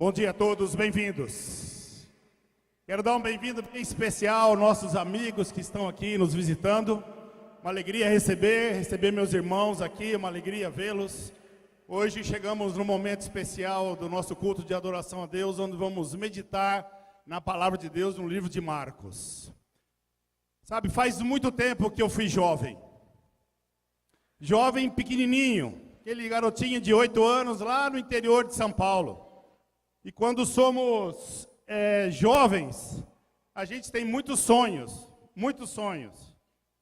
Bom dia a todos, bem-vindos. Quero dar um bem-vindo bem especial aos nossos amigos que estão aqui nos visitando. Uma alegria receber meus irmãos aqui, uma alegria vê-los. Hoje chegamos num momento especial do nosso culto de adoração a Deus, onde vamos meditar na palavra de Deus no livro de Marcos. Sabe, faz muito tempo que eu fui jovem. Jovem pequenininho, aquele garotinho de 8 anos lá no interior de São Paulo. E quando somos jovens, a gente tem muitos sonhos, muitos sonhos.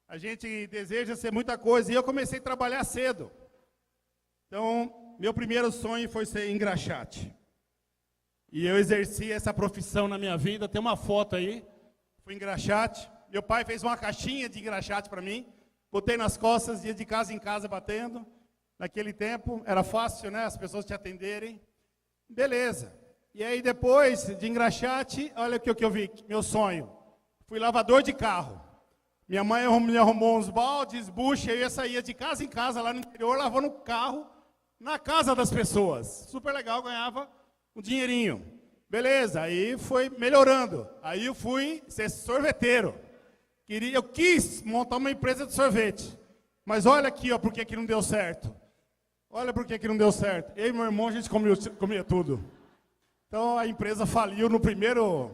A gente deseja ser muita coisa, e eu comecei a trabalhar cedo. Então, meu primeiro sonho foi ser engraxate. E eu exerci essa profissão na minha vida, tem uma foto aí, fui engraxate. Meu pai fez uma caixinha de engraxate para mim, botei nas costas, ia de casa em casa batendo. Naquele tempo, era fácil, né, as pessoas te atenderem. Beleza. E aí depois de engraxate, olha o que eu vi, meu sonho. Fui lavador de carro. Minha mãe me arrumou uns baldes, bucha, e eu saía de casa em casa, lá no interior, lavando o carro na casa das pessoas. Super legal, ganhava um dinheirinho. Beleza, aí foi melhorando. Aí eu fui ser sorveteiro. Eu quis montar uma empresa de sorvete. Mas olha aqui, ó, por que não deu certo. Olha por que não deu certo. Eu e meu irmão, a gente comia tudo. Então a empresa faliu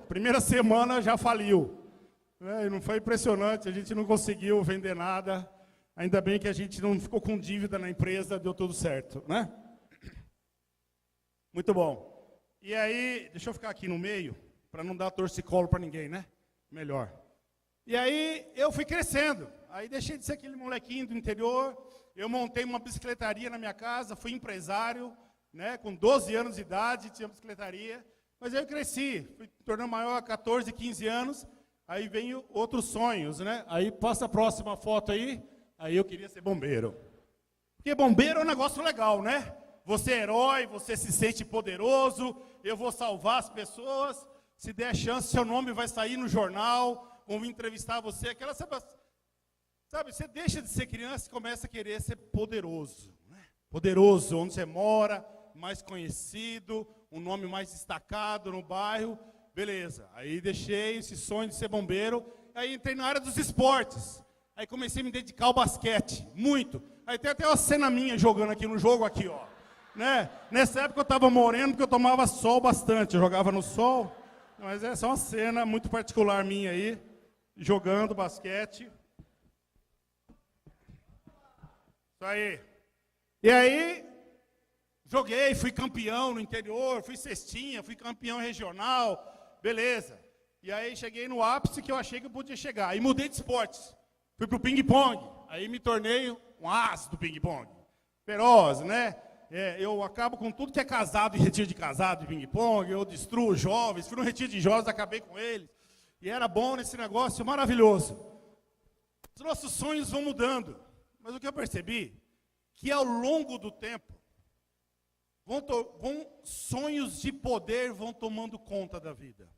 primeira semana já faliu. E não foi impressionante, a gente não conseguiu vender nada. Ainda bem que a gente não ficou com dívida na empresa, deu tudo certo, né? Muito bom. E aí, deixa eu ficar aqui no meio, para não dar torcicolo para ninguém, né? Melhor. E aí eu fui crescendo. Aí deixei de ser aquele molequinho do interior. Eu montei uma bicicletaria na minha casa, fui empresário. Né, com 12 anos de idade, tinha bicicletaria, mas aí eu cresci, fui me tornando maior, 14, 15 anos, aí veio outros sonhos, né? Aí passa a próxima foto aí eu queria ser bombeiro. Porque bombeiro é um negócio legal, né? Você é herói, você se sente poderoso, eu vou salvar as pessoas, se der chance, seu nome vai sair no jornal, vão vir entrevistar você, sabe, você deixa de ser criança e começa a querer ser poderoso, né? Poderoso, onde você mora, mais conhecido, um nome mais destacado no bairro, beleza. Aí deixei esse sonho de ser bombeiro, aí entrei na área dos esportes. Aí comecei a me dedicar ao basquete, muito. Aí tem até uma cena minha jogando aqui no jogo, aqui, ó. Né? Nessa época eu estava moreno, porque eu tomava sol bastante, eu jogava no sol. Mas é só uma cena muito particular minha aí, jogando basquete. Isso aí. E aí, joguei, fui campeão no interior, fui cestinha, fui campeão regional, beleza. E aí cheguei no ápice que eu achei que eu podia chegar. Aí mudei de esportes, fui pro ping-pong. Aí me tornei um as do ping-pong. Feroz, né? Eu acabo com tudo que é casado e retiro de casado de ping-pong, eu destruo jovens, fui no retiro de jovens, acabei com eles. E era bom nesse negócio, maravilhoso. Os nossos sonhos vão mudando. Mas o que eu percebi, que ao longo do tempo, sonhos de poder vão tomando conta da vida.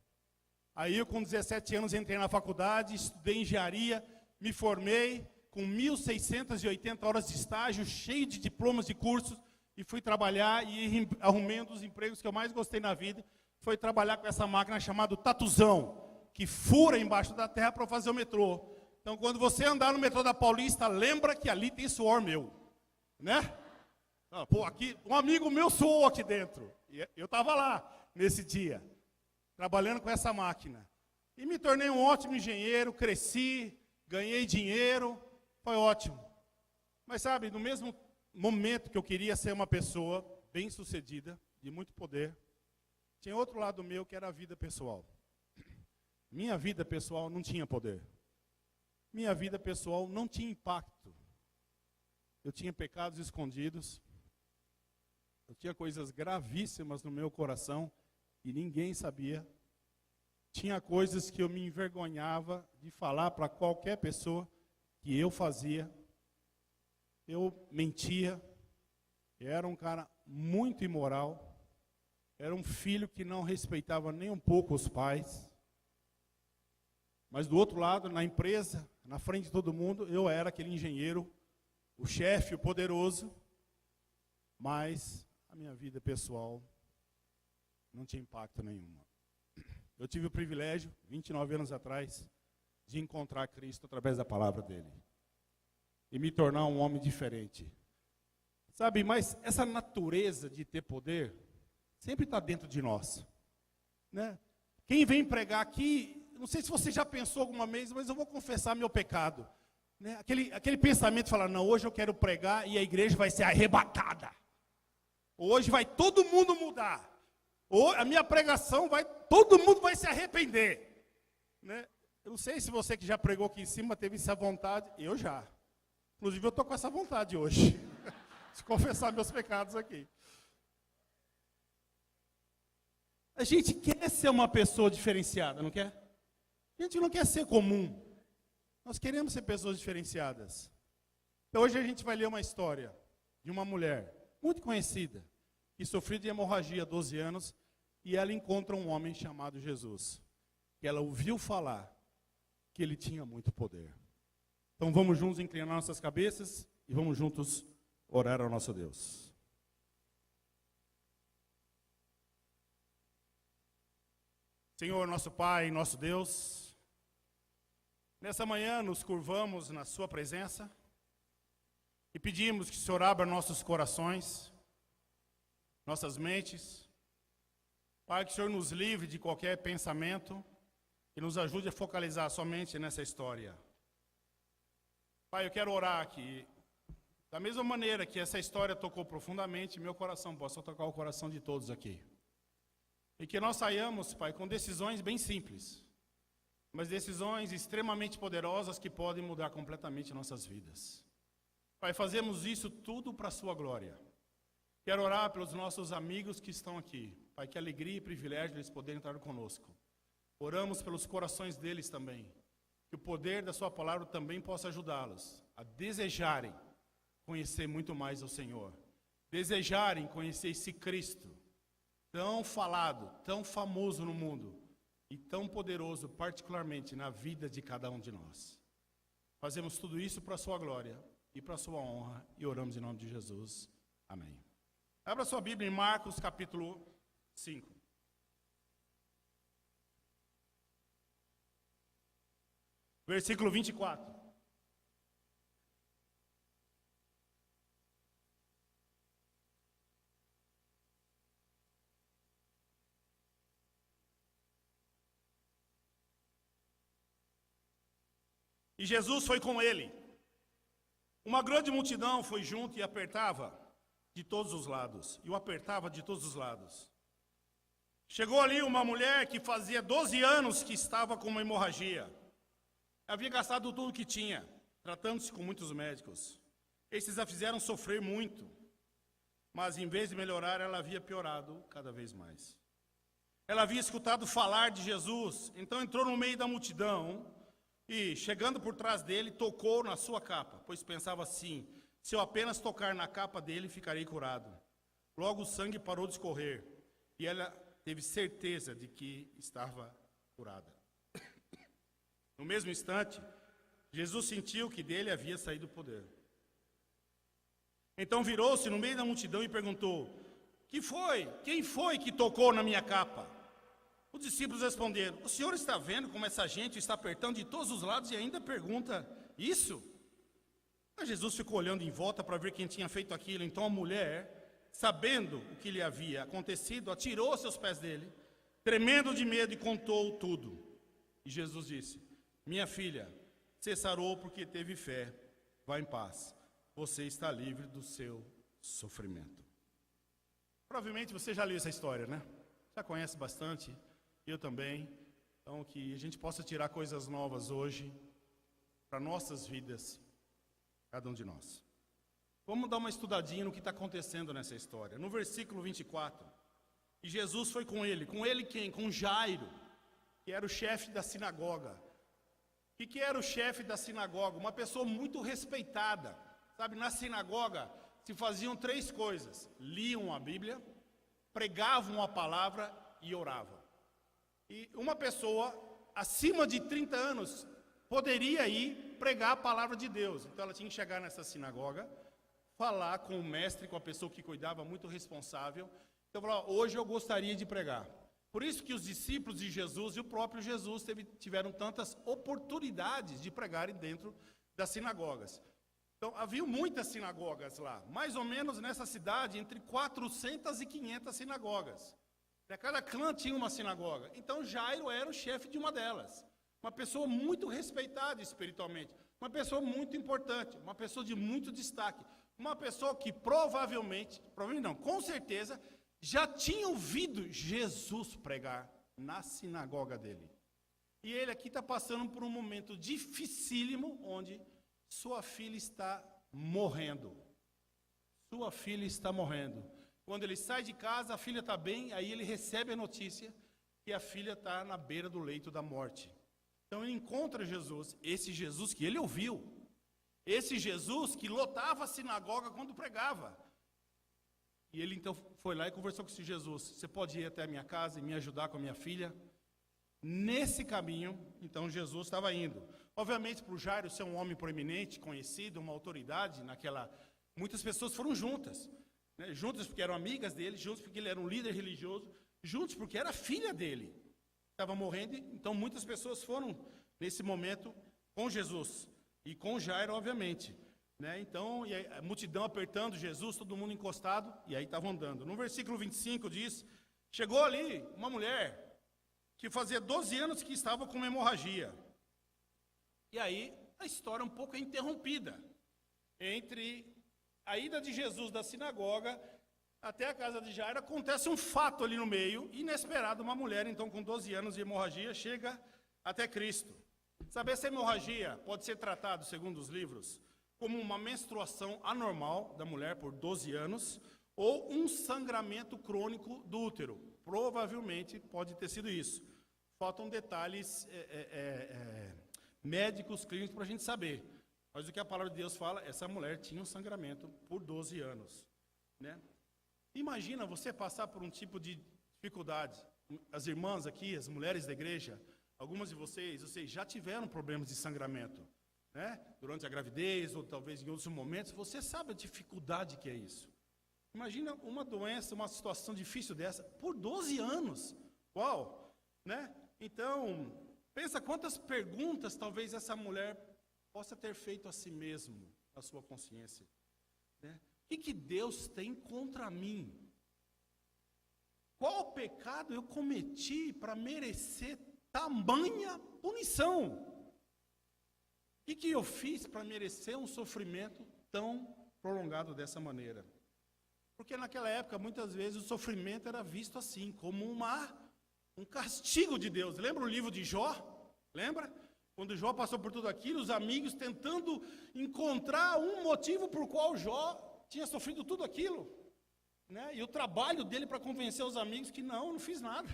Aí eu com 17 anos entrei na faculdade, estudei engenharia, me formei com 1.680 horas de estágio, cheio de diplomas de cursos, e fui trabalhar e arrumei um dos empregos que eu mais gostei na vida, foi trabalhar com essa máquina chamada tatuzão, que fura embaixo da terra para fazer o metrô. Então quando você andar no metrô da Paulista, lembra que ali tem suor meu, né? Pô, aqui, um amigo meu suou aqui dentro. E eu estava lá nesse dia, trabalhando com essa máquina. E me tornei um ótimo engenheiro, cresci, ganhei dinheiro, foi ótimo. Mas sabe, no mesmo momento que eu queria ser uma pessoa bem-sucedida, de muito poder, tinha outro lado meu que era a vida pessoal. Minha vida pessoal não tinha poder. Minha vida pessoal não tinha impacto. Eu tinha pecados escondidos. Eu tinha coisas gravíssimas no meu coração e ninguém sabia. Tinha coisas que eu me envergonhava de falar para qualquer pessoa que eu fazia. Eu mentia. Eu era um cara muito imoral. Era um filho que não respeitava nem um pouco os pais. Mas do outro lado, na empresa, na frente de todo mundo, eu era aquele engenheiro, o chefe, o poderoso. Mas a minha vida pessoal não tinha impacto nenhum. Eu tive o privilégio, 29 anos atrás, de encontrar Cristo através da palavra dele. E me tornar um homem diferente. Sabe, mas essa natureza de ter poder sempre está dentro de nós. Né? Quem vem pregar aqui, não sei se você já pensou alguma vez, mas eu vou confessar meu pecado. Né? Aquele pensamento de falar, não, hoje eu quero pregar e a igreja vai ser arrebatada. Hoje vai todo mundo mudar. A minha pregação todo mundo vai se arrepender. Né? Eu não sei se você que já pregou aqui em cima teve essa vontade. Eu já. Inclusive eu estou com essa vontade hoje. De confessar meus pecados aqui. A gente quer ser uma pessoa diferenciada, não quer? A gente não quer ser comum. Nós queremos ser pessoas diferenciadas. Então hoje a gente vai ler uma história de uma mulher muito conhecida, que sofreu de hemorragia há 12 anos, e ela encontra um homem chamado Jesus. E ela ouviu falar que ele tinha muito poder. Então vamos juntos inclinar nossas cabeças e vamos juntos orar ao nosso Deus. Senhor, nosso Pai, nosso Deus, nessa manhã nos curvamos na sua presença e pedimos que o Senhor abra nossos corações, nossas mentes. Pai, que o Senhor nos livre de qualquer pensamento e nos ajude a focalizar somente nessa história. Pai, eu quero orar aqui. Da mesma maneira que essa história tocou profundamente, meu coração possa tocar o coração de todos aqui. E que nós saiamos, Pai, com decisões bem simples, mas decisões extremamente poderosas que podem mudar completamente nossas vidas. Pai, fazemos isso tudo para a sua glória. Quero orar pelos nossos amigos que estão aqui. Pai, que alegria e privilégio eles poderem estar conosco. Oramos pelos corações deles também. Que o poder da sua palavra também possa ajudá-los a desejarem conhecer muito mais ao Senhor. Desejarem conhecer esse Cristo, tão falado, tão famoso no mundo, e tão poderoso, particularmente na vida de cada um de nós. Fazemos tudo isso para a sua glória e para a sua honra, e oramos em nome de Jesus. Amém. Abra sua Bíblia em Marcos capítulo 5. Versículo 24. E Jesus foi com ele. Uma grande multidão foi junto e apertava de todos os lados. E o apertava de todos os lados. Chegou ali uma mulher que fazia 12 anos que estava com uma hemorragia. Havia gastado tudo que tinha, tratando-se com muitos médicos. Esses a fizeram sofrer muito. Mas em vez de melhorar, ela havia piorado cada vez mais. Ela havia escutado falar de Jesus, então entrou no meio da multidão e, chegando por trás dele, tocou na sua capa, pois pensava assim, se eu apenas tocar na capa dele, ficarei curado. Logo o sangue parou de escorrer e ela teve certeza de que estava curada. No mesmo instante, Jesus sentiu que dele havia saído o poder. Então virou-se no meio da multidão e perguntou, que foi? Quem foi que tocou na minha capa? Os discípulos responderam, o senhor está vendo como essa gente está apertando de todos os lados e ainda pergunta isso? Mas Jesus ficou olhando em volta para ver quem tinha feito aquilo. Então a mulher, sabendo o que lhe havia acontecido, atirou-se aos pés dele, tremendo de medo, e contou tudo. E Jesus disse, minha filha, você sarou porque teve fé, vá em paz, você está livre do seu sofrimento. Provavelmente você já leu essa história, né? Já conhece bastante, eu também. Então que a gente possa tirar coisas novas hoje, para nossas vidas, cada um de nós. Vamos dar uma estudadinha no que está acontecendo nessa história. No versículo 24, e Jesus foi com ele quem? Com Jairo, que era o chefe da sinagoga. O que era o chefe da sinagoga? Uma pessoa muito respeitada. Sabe, na sinagoga se faziam 3 coisas. Liam a Bíblia, pregavam a palavra e oravam. E uma pessoa acima de 30 anos poderia ir pregar a palavra de Deus. Então ela tinha que chegar nessa sinagoga, falar com o mestre, com a pessoa que cuidava, muito responsável, Então, hoje eu gostaria de pregar. Por isso que os discípulos de Jesus e o próprio Jesus tiveram tantas oportunidades de pregarem dentro das sinagogas. Então, havia muitas sinagogas lá, mais ou menos nessa cidade, entre 400 e 500 sinagogas. Cada clã tinha uma sinagoga. Então, Jairo era o chefe de uma delas. Uma pessoa muito respeitada espiritualmente, uma pessoa muito importante, uma pessoa de muito destaque, uma pessoa que provavelmente não, com certeza, já tinha ouvido Jesus pregar na sinagoga dele. E ele aqui está passando por um momento dificílimo, onde sua filha está morrendo. Sua filha está morrendo. Quando ele sai de casa, a filha está bem, aí ele recebe a notícia que a filha está na beira do leito da morte. Então ele encontra Jesus, esse Jesus que ele ouviu, esse Jesus que lotava a sinagoga quando pregava. E ele então foi lá e conversou com esse Jesus: você pode ir até a minha casa e me ajudar com a minha filha? Nesse caminho, então Jesus estava indo. Obviamente, para o Jairo ser um homem proeminente, conhecido, uma autoridade naquela... Muitas pessoas foram juntas, né? Juntas porque eram amigas dele, juntos porque ele era um líder religioso, juntos porque era filha dele. Estava morrendo, então muitas pessoas foram nesse momento com Jesus. E com Jairo, obviamente. Né? Então, e a multidão apertando Jesus, todo mundo encostado, e aí estavam andando. No versículo 25 diz: chegou ali uma mulher que fazia 12 anos que estava com uma hemorragia. E aí a história um pouco é interrompida. Entre a ida de Jesus da sinagoga até a casa de Jairo, acontece um fato ali no meio, inesperado. Uma mulher, então, com 12 anos de hemorragia, chega até Cristo. Sabe, essa hemorragia pode ser tratada, segundo os livros, como uma menstruação anormal da mulher por 12 anos, ou um sangramento crônico do útero. Provavelmente pode ter sido isso. Faltam detalhes médicos, clínicos, para a gente saber. Mas o que a palavra de Deus fala, essa mulher tinha um sangramento por 12 anos. Né? Imagina você passar por um tipo de dificuldade. As irmãs aqui, as mulheres da igreja, algumas de vocês já tiveram problemas de sangramento. Né? Durante a gravidez, ou talvez em outros momentos, você sabe a dificuldade que é isso. Imagina uma doença, uma situação difícil dessa, por 12 anos. Uau! Né? Então, pensa quantas perguntas talvez essa mulher possa ter feito a si mesmo, na sua consciência. Né? O que Deus tem contra mim? Qual pecado eu cometi para merecer tamanha punição? O que eu fiz para merecer um sofrimento tão prolongado dessa maneira? Porque naquela época, muitas vezes, o sofrimento era visto assim, como um castigo de Deus. Lembra o livro de Jó? Lembra? Quando Jó passou por tudo aquilo, os amigos tentando encontrar um motivo por qual Jó tinha sofrido tudo aquilo. Né? E o trabalho dele para convencer os amigos que não fiz nada.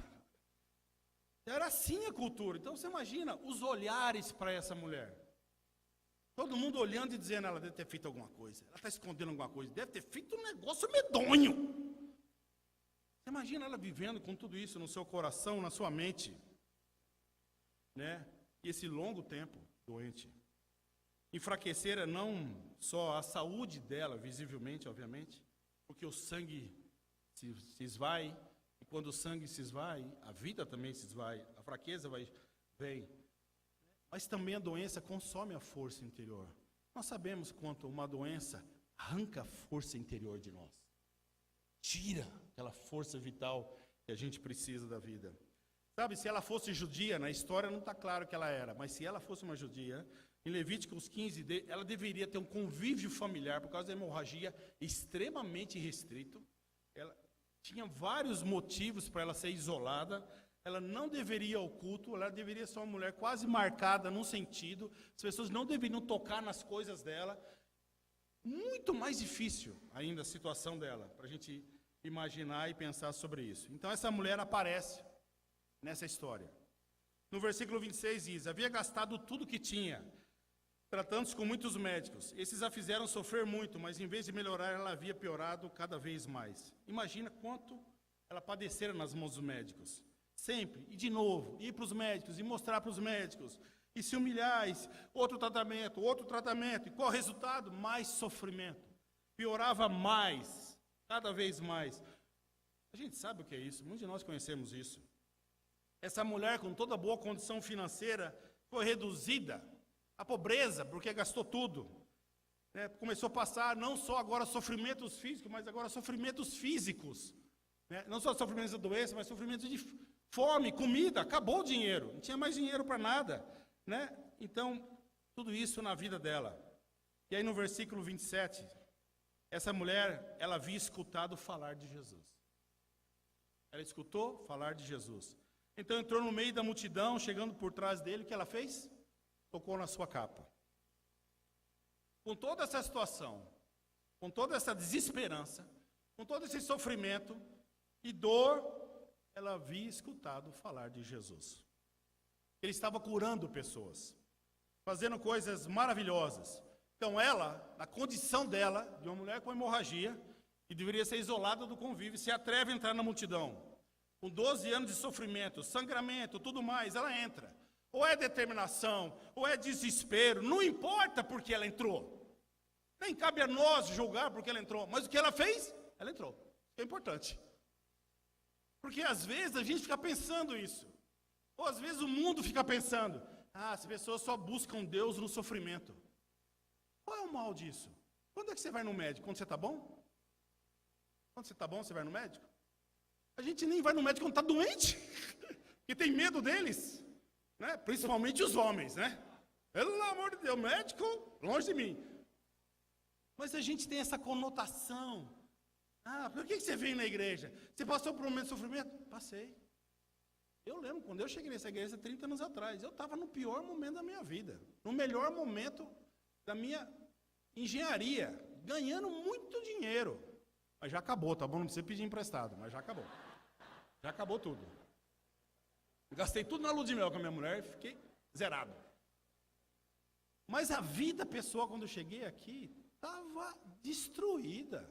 Era assim a cultura. Então você imagina os olhares para essa mulher. Todo mundo olhando e dizendo: ela deve ter feito alguma coisa, ela está escondendo alguma coisa, deve ter feito um negócio medonho. Você imagina ela vivendo com tudo isso no seu coração, na sua mente, né? E esse longo tempo doente. Enfraquecera não só a saúde dela, visivelmente, obviamente, porque o sangue se esvai, e quando o sangue se esvai, a vida também se esvai, a fraqueza vem. Mas também a doença consome a força interior. Nós sabemos quanto uma doença arranca a força interior de nós. Tira aquela força vital que a gente precisa da vida. Sabe, se ela fosse judia, na história não está claro que ela era, mas se ela fosse uma judia, em Levíticos 15, ela deveria ter um convívio familiar, por causa da hemorragia extremamente restrito. Ela tinha vários motivos para ela ser isolada. Ela não deveria ir ao culto, ela deveria ser uma mulher quase marcada num sentido. As pessoas não deveriam tocar nas coisas dela. Muito mais difícil ainda a situação dela, para a gente imaginar e pensar sobre isso. Então essa mulher aparece nessa história. No versículo 26 diz: havia gastado tudo que tinha, tratando-se com muitos médicos. Esses a fizeram sofrer muito, mas em vez de melhorar, ela havia piorado cada vez mais. Imagina quanto ela padecera nas mãos dos médicos. Sempre, e de novo, ir para os médicos, e mostrar para os médicos, e se humilhar, outro tratamento, e qual o resultado? Mais sofrimento, piorava mais, cada vez mais. A gente sabe o que é isso, muitos de nós conhecemos isso. Essa mulher, com toda boa condição financeira, foi reduzida à pobreza, porque gastou tudo. Né? Começou a passar não só agora sofrimentos físicos, mas agora sofrimentos físicos. Né? Não só sofrimentos da doença, mas sofrimentos de fome, comida, acabou o dinheiro, não tinha mais dinheiro para nada. Né? Então, tudo isso na vida dela. E aí no versículo 27, essa mulher, ela havia escutado falar de Jesus. Ela escutou falar de Jesus. Então entrou no meio da multidão, chegando por trás dele, o que ela fez? Tocou na sua capa. Com toda essa situação, com toda essa desesperança, com todo esse sofrimento e dor, ela havia escutado falar de Jesus. Ele estava curando pessoas, fazendo coisas maravilhosas. Então ela, na condição dela, de uma mulher com hemorragia, que deveria ser isolada do convívio, se atreve a entrar na multidão. Com 12 anos de sofrimento, sangramento, tudo mais, ela entra. Ou é determinação, ou é desespero, não importa porque ela entrou. Nem cabe a nós julgar porque ela entrou. Mas o que ela fez? Ela entrou. É importante. Porque às vezes a gente fica pensando isso. Ou às vezes o mundo fica pensando, as pessoas só buscam Deus no sofrimento. Qual é o mal disso? Quando é que você vai no médico? Quando você está bom? Quando você está bom, você vai no médico? A gente nem vai no médico quando está doente, porque tem medo deles, né? Principalmente os homens, né? Pelo amor de Deus, médico, longe de mim. Mas a gente tem essa conotação. Por que você veio na igreja? Você passou por um momento de sofrimento? Passei. Eu lembro, quando eu cheguei nessa igreja 30 anos atrás, eu estava no pior momento da minha vida, no melhor momento da minha engenharia, ganhando muito dinheiro. Mas já acabou, tá bom? Não precisa pedir emprestado, mas já acabou. Já acabou tudo. Gastei tudo na lua de mel com a minha mulher e fiquei zerado. Mas a vida pessoal, quando eu cheguei aqui, estava destruída.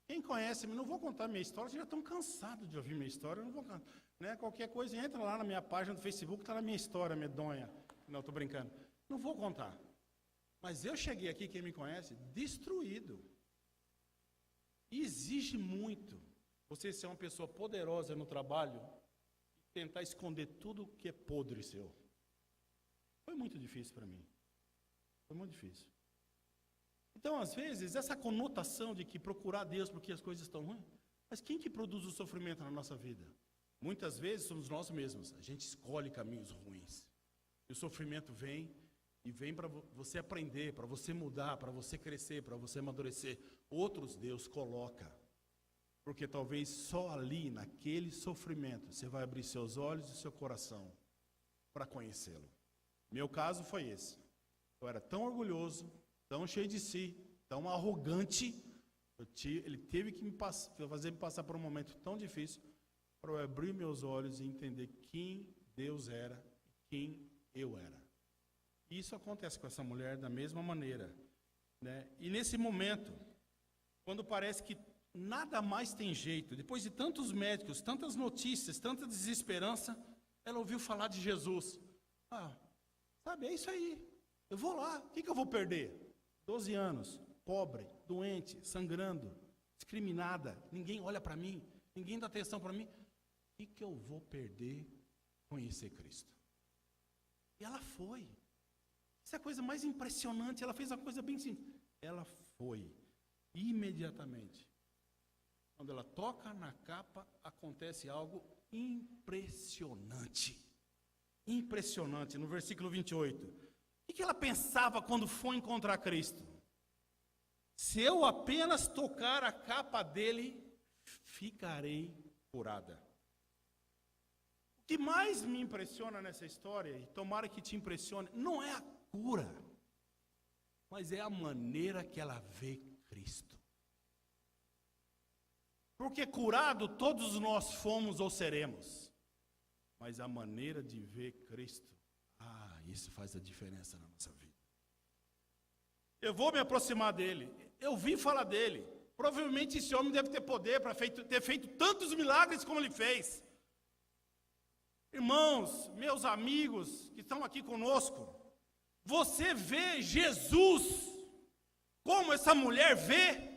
Quem conhece, não vou contar minha história, vocês já estão cansados de ouvir minha história, eu não vou contar. Né? Qualquer coisa, entra lá na minha página do Facebook, está na minha história medonha. Não, estou brincando. Não vou contar. Mas eu cheguei aqui, quem me conhece, destruído. E exige muito você ser uma pessoa poderosa no trabalho e tentar esconder tudo que é podre seu. Foi muito difícil para mim. Foi muito difícil. Então, às vezes, essa conotação de que procurar Deus porque as coisas estão ruins, mas quem que produz o sofrimento na nossa vida? Muitas vezes somos nós mesmos. A gente escolhe caminhos ruins. E o sofrimento vem para você aprender, para você mudar, para você crescer, para você amadurecer. Outros Deus coloca. Porque talvez só ali, naquele sofrimento, você vai abrir seus olhos e seu coração para conhecê-lo. Meu caso foi esse. Eu era tão orgulhoso, tão cheio de si, tão arrogante. Ele teve que fazer me passar por um momento tão difícil para eu abrir meus olhos e entender quem Deus era, quem eu era. E isso acontece com essa mulher da mesma maneira. Né? E nesse momento, quando parece que nada mais tem jeito, depois de tantos médicos, tantas notícias, tanta desesperança, ela ouviu falar de Jesus. Sabe, é isso aí. Eu vou lá, o que eu vou perder? 12 anos, pobre, doente, sangrando, discriminada, ninguém olha para mim, ninguém dá atenção para mim. O que eu vou perder? Conhecer Cristo. E ela foi. Isso é a coisa mais impressionante, ela fez uma coisa bem simples. Ela foi, imediatamente. Quando ela toca na capa, acontece algo impressionante. Impressionante, no versículo 28. O que ela pensava quando foi encontrar Cristo? Se eu apenas tocar a capa dele, ficarei curada. O que mais me impressiona nessa história, e tomara que te impressione, não é a cura, mas é a maneira que ela vê Cristo. Porque curado todos nós fomos ou seremos, mas a maneira de ver Cristo, isso faz a diferença na nossa vida. Eu vou me aproximar dele, eu vi falar dele, provavelmente esse homem deve ter poder para ter feito tantos milagres como ele fez. Irmãos, meus amigos que estão aqui conosco, você vê Jesus como essa mulher vê?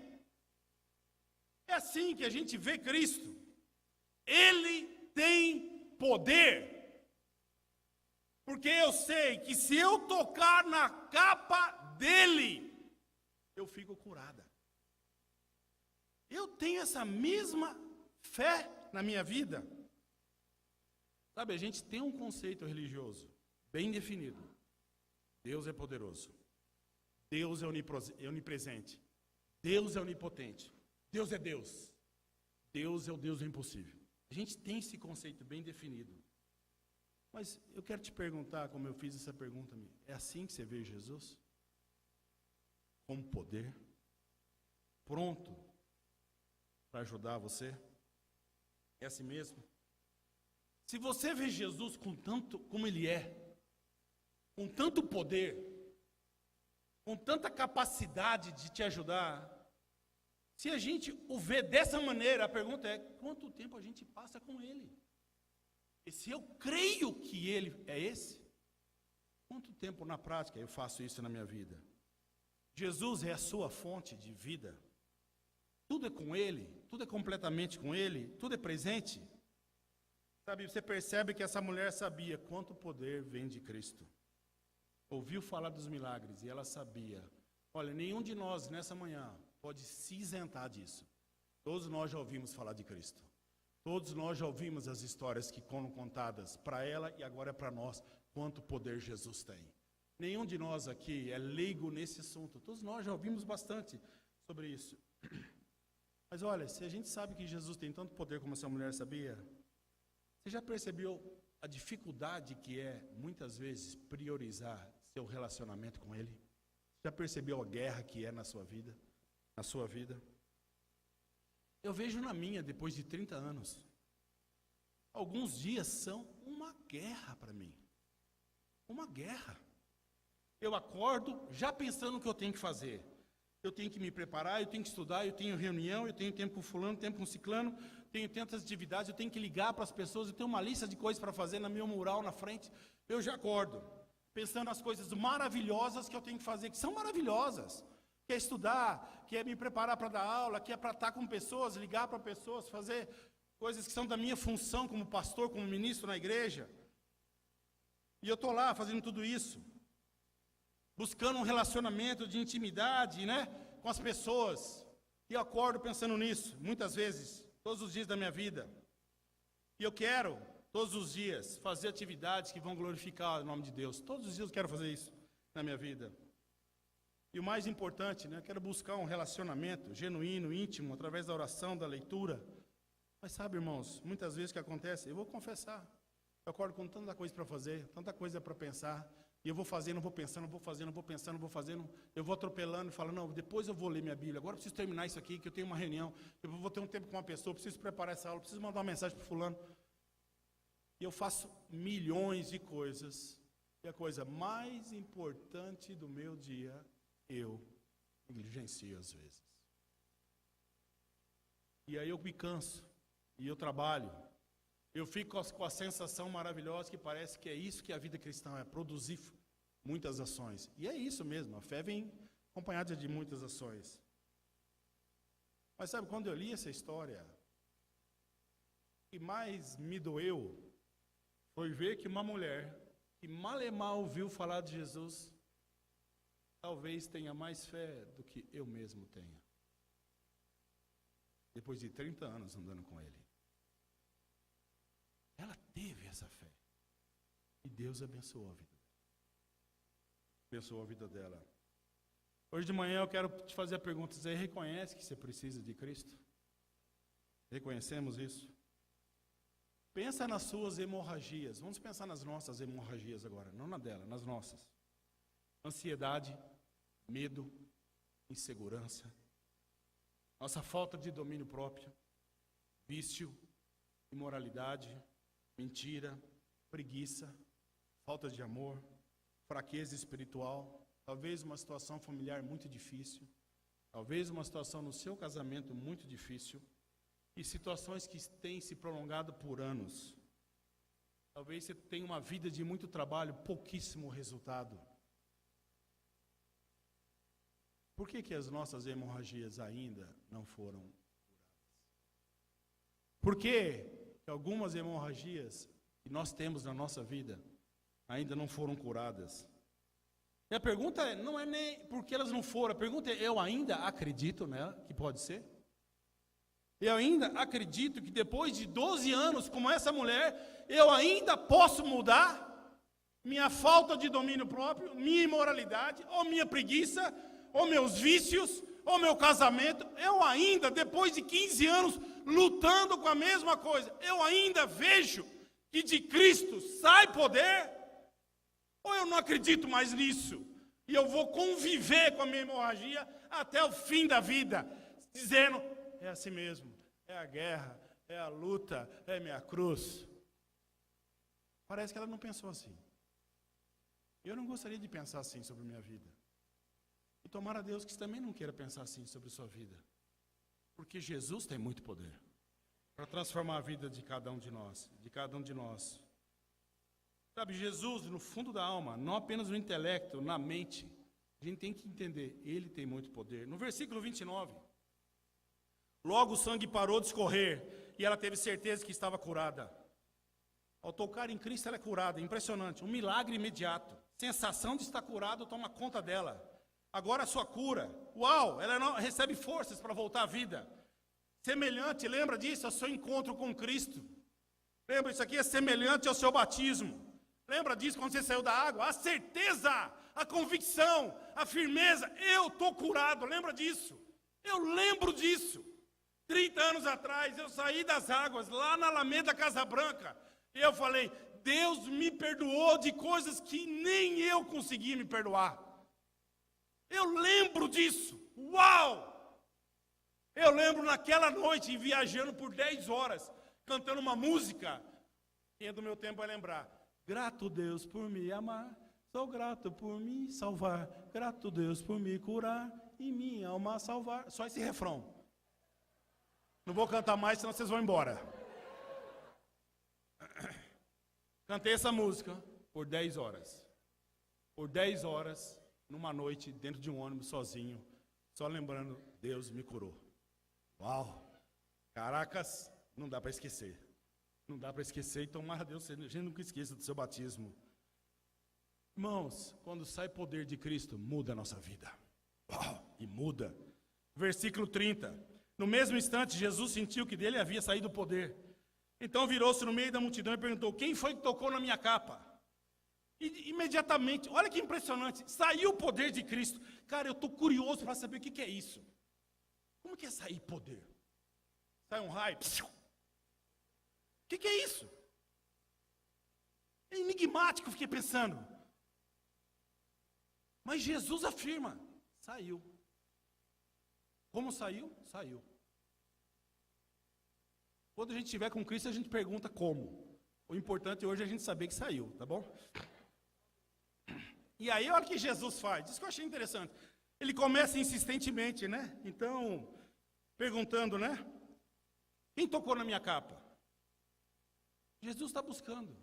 É assim que a gente vê Cristo. Ele tem poder. Porque eu sei que se eu tocar na capa dele, eu fico curada. Eu tenho essa mesma fé na minha vida. Sabe, a gente tem um conceito religioso bem definido. Deus é poderoso. Deus é onipresente. Deus é onipotente. Deus é Deus. Deus é o Deus do impossível. A gente tem esse conceito bem definido. Mas eu quero te perguntar, como eu fiz essa pergunta, é assim que você vê Jesus? Como poder? Pronto para ajudar você? É assim mesmo? Se você vê Jesus com tanto como Ele é, com tanto poder, com tanta capacidade de te ajudar, se a gente o vê dessa maneira, a pergunta é, quanto tempo a gente passa com Ele? E se eu creio que Ele é esse, quanto tempo na prática eu faço isso na minha vida? Jesus é a sua fonte de vida. Tudo é com Ele, tudo é completamente com Ele, tudo é presente. Sabe, você percebe que essa mulher sabia quanto poder vem de Cristo. Ouviu falar dos milagres e ela sabia. Olha, nenhum de nós nessa manhã pode se isentar disso. Todos nós já ouvimos falar de Cristo. Todos nós já ouvimos as histórias que foram contadas para ela e agora é para nós quanto poder Jesus tem. Nenhum de nós aqui é leigo nesse assunto. Todos nós já ouvimos bastante sobre isso. Mas olha, se a gente sabe que Jesus tem tanto poder como essa mulher sabia, você já percebeu a dificuldade que é, muitas vezes, priorizar seu relacionamento com Ele? Já percebeu a guerra que é na sua vida? Na sua vida? Eu vejo na minha, depois de 30 anos, alguns dias são uma guerra para mim. Uma guerra. Eu acordo já pensando no que eu tenho que fazer. Eu tenho que me preparar, eu tenho que estudar, eu tenho reunião, eu tenho tempo com fulano, tempo com ciclano, tenho tantas atividades, eu tenho que ligar para as pessoas, eu tenho uma lista de coisas para fazer na meu mural na frente. Eu já acordo, pensando nas coisas maravilhosas que eu tenho que fazer, que são maravilhosas. Que é estudar, que é me preparar para dar aula, que é para estar com pessoas, ligar para pessoas, fazer coisas que são da minha função como pastor, como ministro na igreja. E eu estou lá fazendo tudo isso, buscando um relacionamento de intimidade, né, com as pessoas. E eu acordo pensando nisso, muitas vezes, todos os dias da minha vida. E eu quero, todos os dias, fazer atividades que vão glorificar o nome de Deus. Todos os dias eu quero fazer isso na minha vida. E o mais importante, né, eu quero buscar um relacionamento genuíno, íntimo, através da oração, da leitura. Mas sabe, irmãos, muitas vezes o que acontece, eu vou confessar, eu acordo com tanta coisa para fazer, tanta coisa para pensar, e eu vou fazendo, vou pensando, vou fazendo, vou pensando, vou fazendo, eu vou atropelando e falando, não, depois eu vou ler minha Bíblia, agora eu preciso terminar isso aqui, que eu tenho uma reunião, eu vou ter um tempo com uma pessoa, eu preciso preparar essa aula, eu preciso mandar uma mensagem para fulano. E eu faço milhões de coisas, e a coisa mais importante do meu dia eu negligencio às vezes. E aí eu me canso, e eu trabalho. Eu fico com a sensação maravilhosa que parece que é isso que a vida cristã é, produzir muitas ações. E é isso mesmo, a fé vem acompanhada de muitas ações. Mas sabe, quando eu li essa história, o que mais me doeu foi ver que uma mulher que mal e mal ouviu falar de Jesus, talvez tenha mais fé do que eu mesmo tenha. Depois de 30 anos andando com Ele. Ela teve essa fé. E Deus abençoou a vida dela. Abençoou a vida dela. Hoje de manhã eu quero te fazer a pergunta. Você reconhece que você precisa de Cristo? Reconhecemos isso? Pensa nas suas hemorragias. Vamos pensar nas nossas hemorragias agora. Não na dela, nas nossas. Ansiedade, medo, insegurança, nossa falta de domínio próprio, vício, imoralidade, mentira, preguiça, falta de amor, fraqueza espiritual, talvez uma situação familiar muito difícil, talvez uma situação no seu casamento muito difícil, e situações que têm se prolongado por anos. Talvez você tenha uma vida de muito trabalho, pouquíssimo resultado. Por que as nossas hemorragias ainda não foram curadas? Por que que algumas hemorragias que nós temos na nossa vida ainda não foram curadas. E a pergunta não é nem porque elas não foram, a pergunta é, eu ainda acredito nela, que pode ser? Eu ainda acredito que depois de 12 anos, como essa mulher, eu ainda posso mudar minha falta de domínio próprio, minha imoralidade, ou minha preguiça, ou meus vícios, ou meu casamento. Eu ainda, depois de 15 anos, lutando com a mesma coisa, eu ainda vejo que de Cristo sai poder, ou eu não acredito mais nisso, e eu vou conviver com a minha hemorragia até o fim da vida, dizendo, é assim mesmo, é a guerra, é a luta, é minha cruz. Parece que ela não pensou assim. Eu não gostaria de pensar assim sobre a minha vida. E tomara a Deus que você também não queira pensar assim sobre a sua vida. Porque Jesus tem muito poder para transformar a vida de cada um de nós, Sabe, Jesus, no fundo da alma, não apenas no intelecto, na mente, a gente tem que entender, Ele tem muito poder. No versículo 29, logo o sangue parou de escorrer e ela teve certeza que estava curada. Ao tocar em Cristo, ela é curada, impressionante, um milagre imediato. Sensação de estar curado toma conta dela. Agora a sua cura, uau, ela não recebe forças para voltar à vida. Semelhante, lembra disso, ao seu encontro com Cristo. Lembra, isso aqui é semelhante ao seu batismo. Lembra disso quando você saiu da água? A certeza, a convicção, a firmeza, eu estou curado, lembra disso? Eu lembro disso. 30 anos atrás, eu saí das águas, lá na Alameda Casa Branca, e eu falei, Deus me perdoou de coisas que nem eu consegui me perdoar. Eu lembro disso, uau! Eu lembro naquela noite, viajando por 10 horas, cantando uma música, quem é do meu tempo vai lembrar. Grato Deus por me amar, sou grato por me salvar, grato Deus por me curar e minha alma salvar. Só esse refrão. Não vou cantar mais, senão vocês vão embora. Cantei essa música por 10 horas. Por 10 horas, numa noite, dentro de um ônibus, sozinho, só lembrando, Deus me curou. Uau! Caracas, não dá para esquecer. Não dá para esquecer, e tomara a Deus, a gente nunca esqueça do seu batismo. Irmãos, quando sai poder de Cristo, muda a nossa vida. Uau, e muda. Versículo 30. No mesmo instante, Jesus sentiu que dele havia saído o poder. Então virou-se no meio da multidão e perguntou, quem foi que tocou na minha capa? E imediatamente, olha que impressionante, saiu o poder de Cristo. Cara, eu estou curioso para saber o que é isso. Como que é sair poder? Sai um raio. O que é isso? É enigmático, fiquei pensando. Mas Jesus afirma, saiu. Como saiu? Saiu. Quando a gente estiver com Cristo, a gente pergunta como. O importante hoje é a gente saber que saiu, tá bom? E aí, olha o que Jesus faz. Isso que eu achei interessante. Ele começa insistentemente, né? Então, perguntando, né? Quem tocou na minha capa? Jesus está buscando.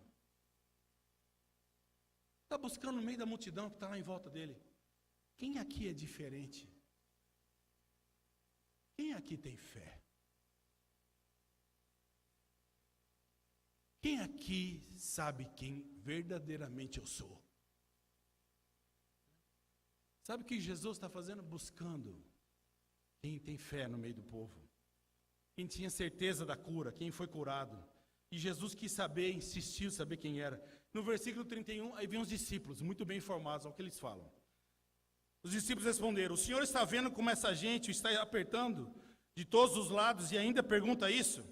Está buscando no meio da multidão que está lá em volta dele. Quem aqui é diferente? Quem aqui tem fé? Quem aqui sabe quem verdadeiramente eu sou? Sabe o que Jesus está fazendo? Buscando quem tem fé no meio do povo. Quem tinha certeza da cura, quem foi curado. E Jesus quis saber, insistiu em saber quem era. No versículo 31, aí vem os discípulos, muito bem informados, ao que eles falam. Os discípulos responderam, o Senhor está vendo como essa gente está apertando de todos os lados e ainda pergunta isso?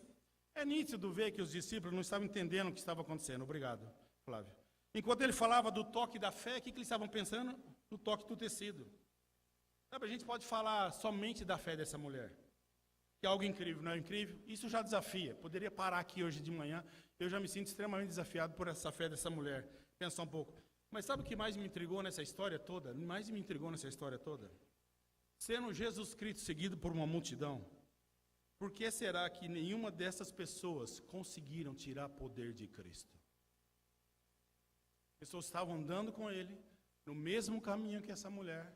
É nítido ver que os discípulos não estavam entendendo o que estava acontecendo. Obrigado, Flávio. Enquanto ele falava do toque da fé, o que eles estavam pensando? No toque do tecido. Sabe, a gente pode falar somente da fé dessa mulher. Que é algo incrível, não é incrível? Isso já desafia. Poderia parar aqui hoje de manhã, eu já me sinto extremamente desafiado por essa fé dessa mulher. Pensar um pouco. Mas sabe o que mais me intrigou nessa história toda? Sendo Jesus Cristo seguido por uma multidão, por que será que nenhuma dessas pessoas conseguiram tirar poder de Cristo? Pessoas estavam andando com ele, no mesmo caminho que essa mulher,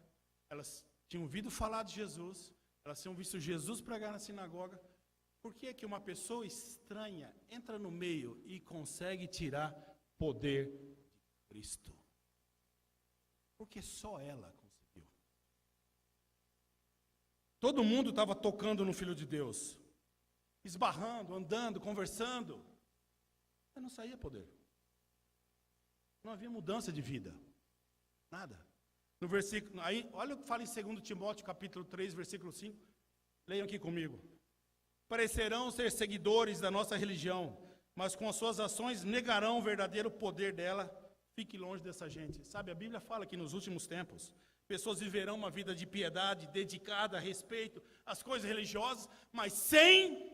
elas tinham ouvido falar de Jesus, elas tinham visto Jesus pregar na sinagoga. Por que é que uma pessoa estranha entra no meio e consegue tirar poder de Cristo? Porque só ela conseguiu. Todo mundo estava tocando no Filho de Deus, esbarrando, andando, conversando, mas não saía poder. Não havia mudança de vida. Nada. No versículo, aí, olha o que fala em 2 Timóteo, capítulo 3, versículo 5. Leiam aqui comigo. Parecerão ser seguidores da nossa religião, mas com as suas ações negarão o verdadeiro poder dela. Fique longe dessa gente. Sabe, a Bíblia fala que nos últimos tempos, pessoas viverão uma vida de piedade, dedicada a respeito às coisas religiosas, mas sem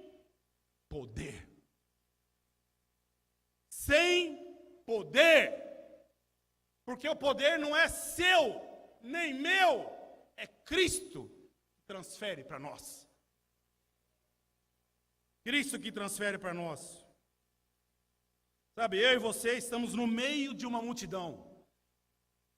poder. Sem poder. Porque o poder não é seu, nem meu, é Cristo que transfere para nós. Cristo que transfere para nós. Sabe, eu e você estamos no meio de uma multidão.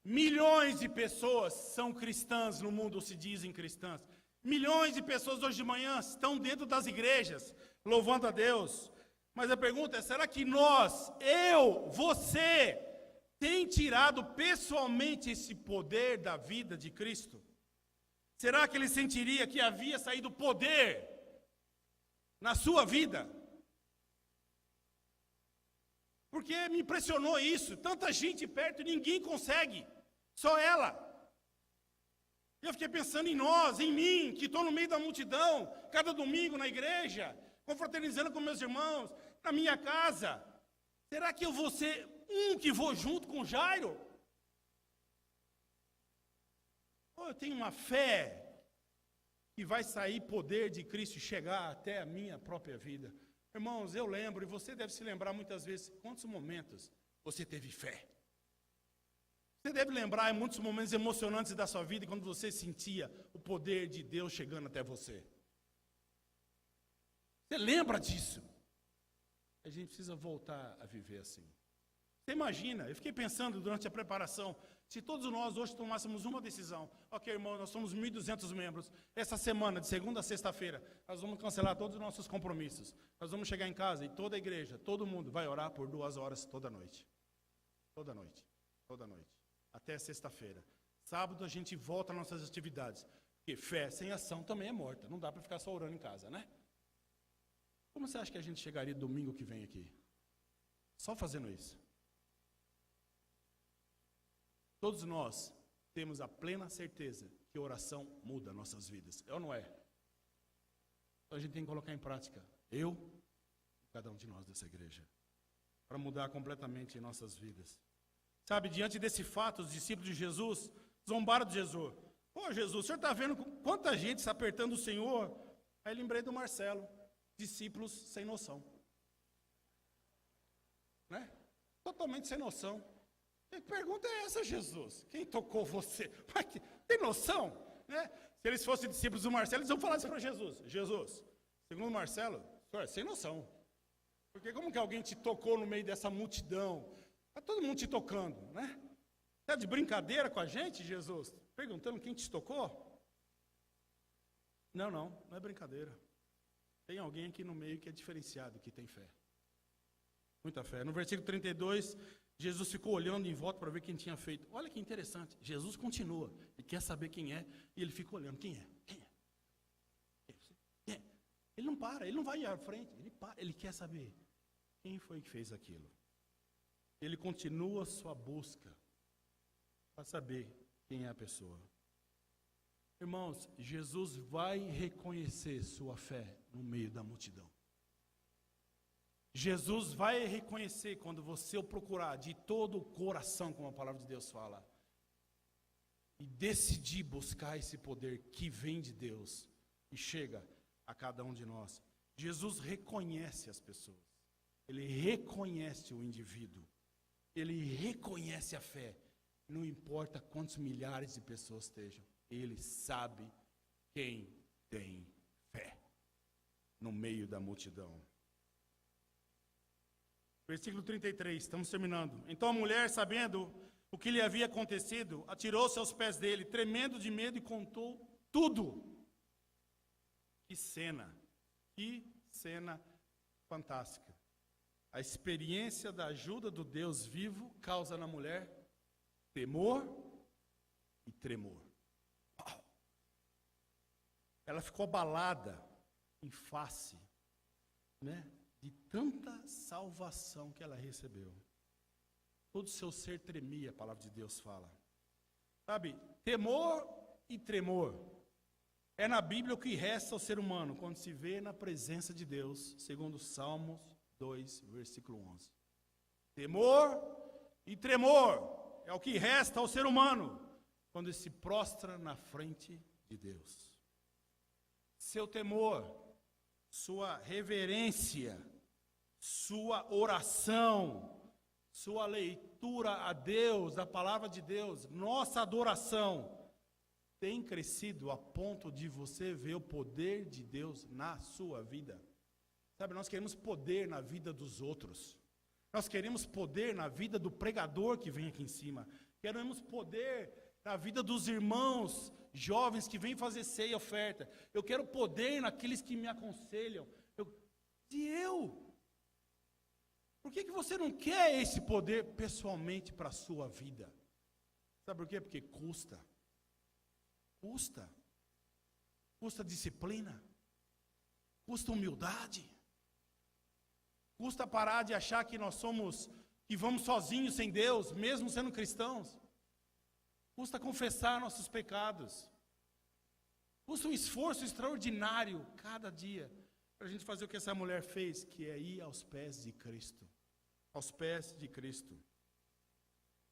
Milhões de pessoas são cristãs no mundo, ou se dizem cristãs. Milhões de pessoas hoje de manhã estão dentro das igrejas, louvando a Deus. Mas a pergunta é, será que nós, eu, você, tem tirado pessoalmente esse poder da vida de Cristo? Será que ele sentiria que havia saído poder na sua vida? Porque me impressionou isso, tanta gente perto e ninguém consegue, só ela. Eu fiquei pensando em nós, em mim, que estou no meio da multidão, cada domingo na igreja, confraternizando com meus irmãos, na minha casa. Será que eu vou ser que vou junto com Jairo? Ou eu tenho uma fé que vai sair poder de Cristo e chegar até a minha própria vida? Irmãos, eu lembro, e você deve se lembrar muitas vezes, quantos momentos você teve fé. Você deve lembrar em muitos momentos emocionantes da sua vida, quando você sentia o poder de Deus chegando até você. Você lembra disso? A gente precisa voltar a viver assim. Você imagina, eu fiquei pensando durante a preparação, se todos nós hoje tomássemos uma decisão, ok, irmão, nós somos 1.200 membros, essa semana, de segunda a sexta-feira, nós vamos cancelar todos os nossos compromissos, nós vamos chegar em casa e toda a igreja, todo mundo vai orar por 2 horas toda noite. Toda noite, toda noite, até sexta-feira. Sábado a gente volta às nossas atividades, porque fé sem ação também é morta, não dá para ficar só orando em casa, né? Como você acha que a gente chegaria domingo que vem aqui? Só fazendo isso. Todos nós temos a plena certeza que oração muda nossas vidas. É ou não é? Então a gente tem que colocar em prática. Eu e cada um de nós dessa igreja. Para mudar completamente nossas vidas. Sabe, diante desse fato, os discípulos de Jesus zombaram de Jesus. Pô, Jesus, o senhor está vendo quanta gente está apertando o Senhor? Aí lembrei do Marcelo. Discípulos sem noção. Né? Totalmente sem noção. Que pergunta é essa, Jesus? Quem tocou você? Mas tem noção? Né? Se eles fossem discípulos do Marcelo, eles vão falar isso para Jesus. Jesus, segundo o Marcelo, o senhor é sem noção. Porque como que alguém te tocou no meio dessa multidão? Está todo mundo te tocando, né? Está de brincadeira com a gente, Jesus? Perguntando quem te tocou? Não é brincadeira. Tem alguém aqui no meio que é diferenciado, que tem fé. Muita fé. No versículo 32, Jesus ficou olhando em volta para ver quem tinha feito. Olha que interessante. Jesus continua. Ele quer saber quem é. E ele fica olhando. Quem é? Quem é? Quem é? Ele não para. Ele não vai à frente. Ele para. Ele quer saber quem foi que fez aquilo. Ele continua a sua busca para saber quem é a pessoa. Irmãos, Jesus vai reconhecer sua fé no meio da multidão. Jesus vai reconhecer quando você o procurar de todo o coração, como a palavra de Deus fala, e decidir buscar esse poder que vem de Deus e chega a cada um de nós. Jesus reconhece as pessoas, ele reconhece o indivíduo, ele reconhece a fé, não importa quantos milhares de pessoas estejam, ele sabe quem tem fé no meio da multidão. Versículo 33, estamos terminando. Então a mulher, sabendo o que lhe havia acontecido, atirou-se aos pés dele, tremendo de medo, e contou tudo. Que cena, que cena fantástica. A experiência da ajuda do Deus vivo causa na mulher temor e tremor. Ela ficou abalada em face, né, de tanta salvação que ela recebeu. Todo o seu ser tremia, a palavra de Deus fala. Sabe, temor e tremor é na Bíblia o que resta ao ser humano quando se vê na presença de Deus, segundo Salmos 2, versículo 11. Temor e tremor é o que resta ao ser humano quando ele se prostra na frente de Deus. Seu temor, sua reverência, sua oração, sua leitura a Deus, da palavra de Deus, nossa adoração, tem crescido a ponto de você ver o poder de Deus na sua vida. Sabe, nós queremos poder na vida dos outros. Nós queremos poder na vida do pregador que vem aqui em cima. Queremos poder na vida dos irmãos jovens que vêm fazer ceia e oferta. Eu quero poder naqueles que me aconselham. Por que você não quer esse poder pessoalmente para a sua vida? Sabe por quê? Porque custa. Custa disciplina. Custa humildade. Custa parar de achar que que vamos sozinhos sem Deus, mesmo sendo cristãos. Custa confessar nossos pecados. Custa um esforço extraordinário cada dia para a gente fazer o que essa mulher fez, que é ir aos pés de Cristo. Aos pés de Cristo.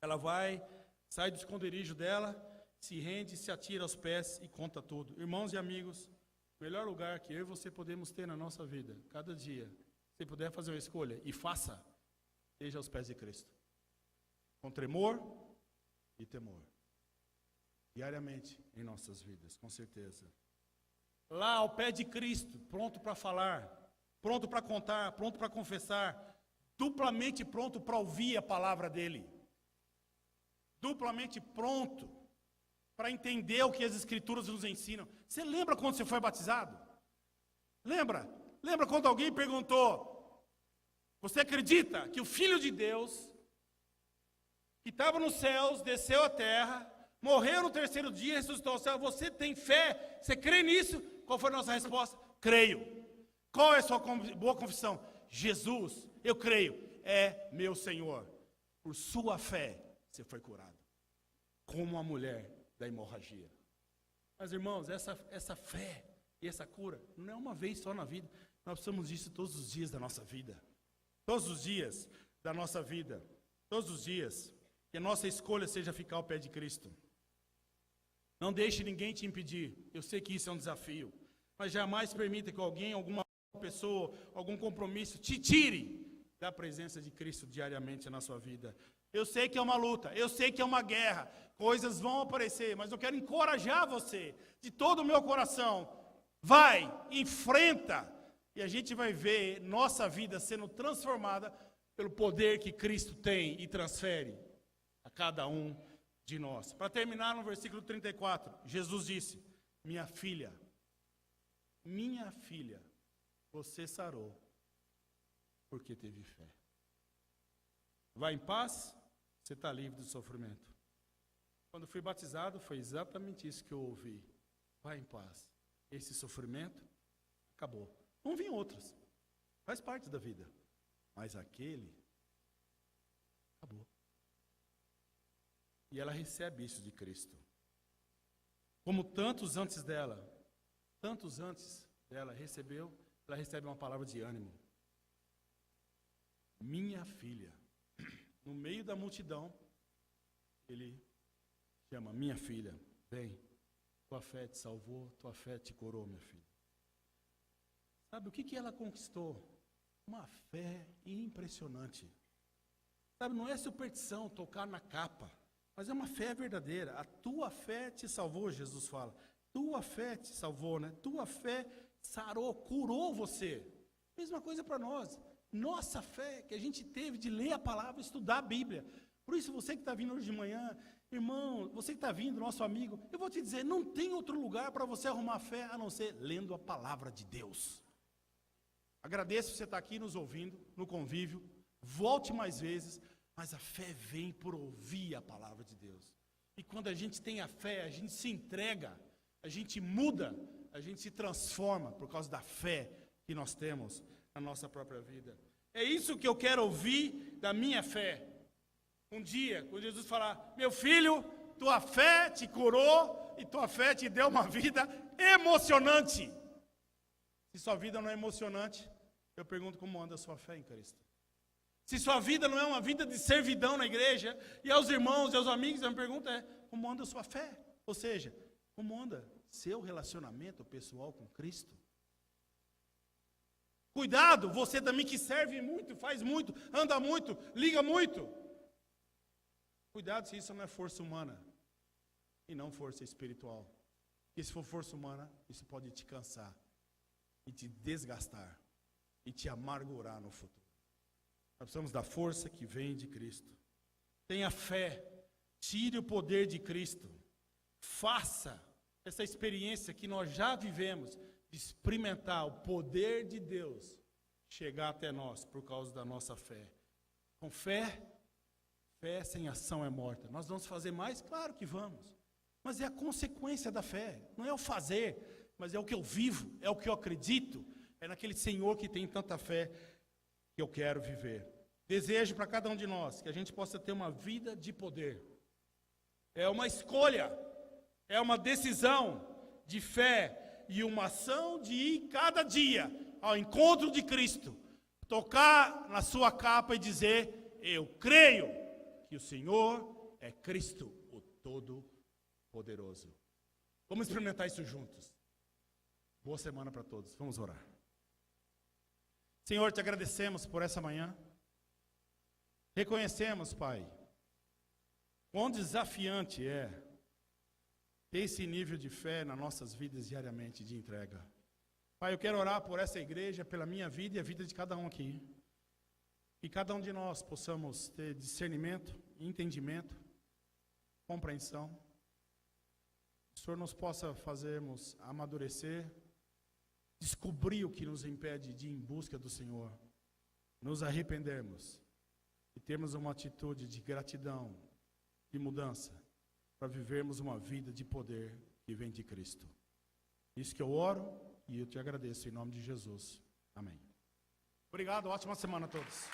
Ela sai do esconderijo dela, se rende, se atira aos pés e conta tudo. Irmãos e amigos, o melhor lugar que eu e você podemos ter na nossa vida, cada dia, se puder fazer uma escolha, e faça, seja aos pés de Cristo. Com tremor e temor. Diariamente em nossas vidas, com certeza. Lá ao pé de Cristo, pronto para falar, pronto para contar, pronto para confessar, duplamente pronto para ouvir a palavra dele. Duplamente pronto para entender o que as Escrituras nos ensinam. Você lembra quando você foi batizado? Lembra? Lembra quando alguém perguntou: você acredita que o Filho de Deus, que estava nos céus, desceu à terra, morreu no terceiro dia, ressuscitou ao céu, você tem fé? Você crê nisso? Qual foi a nossa resposta? Creio. Qual é a sua boa confissão? Jesus, eu creio, é meu Senhor. Por sua fé, você foi curado. Como a mulher da hemorragia. Mas, irmãos, essa fé e essa cura não é uma vez só na vida. Nós precisamos disso todos os dias da nossa vida. Todos os dias da nossa vida. Todos os dias. Que a nossa escolha seja ficar ao pé de Cristo. Não deixe ninguém te impedir. Eu sei que isso é um desafio. Mas jamais permita que alguém, alguma pessoa, algum compromisso te tire da presença de Cristo diariamente na sua vida. Eu sei que é uma luta, eu sei que é uma guerra, coisas vão aparecer, mas eu quero encorajar você, de todo o meu coração. Vai, enfrenta, e a gente vai ver nossa vida sendo transformada pelo poder que Cristo tem e transfere a cada um de nós. Para terminar, no versículo 34, Jesus disse: minha filha, você sarou, porque teve fé. Vai em paz, você está livre do sofrimento. Quando fui batizado, foi exatamente isso que eu ouvi. Vai em paz. Esse sofrimento acabou. Vão vir outros. Faz parte da vida. Mas aquele acabou. E ela recebe isso de Cristo. Como tantos antes dela recebeu, ela recebe uma palavra de ânimo. Minha filha. No meio da multidão, ele chama: minha filha, vem, tua fé te salvou, tua fé te curou, minha filha. Sabe o que ela conquistou? Uma fé impressionante. Sabe, não é superstição tocar na capa, mas é uma fé verdadeira. A tua fé te salvou, Jesus fala. Tua fé te salvou, né? Tua fé sarou, curou você. Mesma coisa para nós. Nossa fé que a gente teve de ler a palavra, estudar a Bíblia. Por isso, você que está vindo hoje de manhã, irmão, você que está vindo, nosso amigo, eu vou te dizer, não tem outro lugar para você arrumar fé a não ser lendo a palavra de Deus. Agradeço você estar aqui nos ouvindo, no convívio. Volte mais vezes, mas a fé vem por ouvir a palavra de Deus. E quando a gente tem a fé, a gente se entrega, a gente muda, a gente se transforma por causa da fé que nós temos na nossa própria vida. É isso que eu quero ouvir da minha fé. Um dia, quando Jesus falar, meu filho, tua fé te curou e tua fé te deu uma vida emocionante. Se sua vida não é emocionante, eu pergunto como anda a sua fé em Cristo. Se sua vida não é uma vida de servidão na igreja, e aos irmãos e aos amigos, a minha pergunta é, como anda a sua fé? Ou seja, como anda seu relacionamento pessoal com Cristo? Cuidado, você também que serve muito, faz muito, anda muito, liga muito. Cuidado se isso não é força humana e não força espiritual. Porque se for força humana, isso pode te cansar e te desgastar e te amargurar no futuro. Nós precisamos da força que vem de Cristo. Tenha fé, tire o poder de Cristo, faça essa experiência que nós já vivemos, de experimentar o poder de Deus chegar até nós por causa da nossa fé. Com fé, fé sem ação é morta. Nós vamos fazer mais? Claro que vamos. Mas é a consequência da fé. Não é o fazer, mas é o que eu vivo, é o que eu acredito. É naquele Senhor que tem tanta fé que eu quero viver. Desejo para cada um de nós que a gente possa ter uma vida de poder. É uma escolha, é uma decisão de fé e uma ação de ir cada dia ao encontro de Cristo, tocar na sua capa e dizer, eu creio que o Senhor é Cristo, o Todo-Poderoso. Vamos experimentar isso juntos. Boa semana para todos. Vamos orar. Senhor, te agradecemos por essa manhã. Reconhecemos, Pai, quão desafiante é ter esse nível de fé nas nossas vidas diariamente, de entrega. Pai, eu quero orar por essa igreja, pela minha vida e a vida de cada um aqui. Que cada um de nós possamos ter discernimento, entendimento, compreensão. Que o Senhor nos possa fazermos amadurecer, descobrir o que nos impede de ir em busca do Senhor, nos arrependermos e termos uma atitude de gratidão, de mudança, para vivermos uma vida de poder que vem de Cristo. Isso que eu oro e eu te agradeço em nome de Jesus. Amém. Obrigado, ótima semana a todos.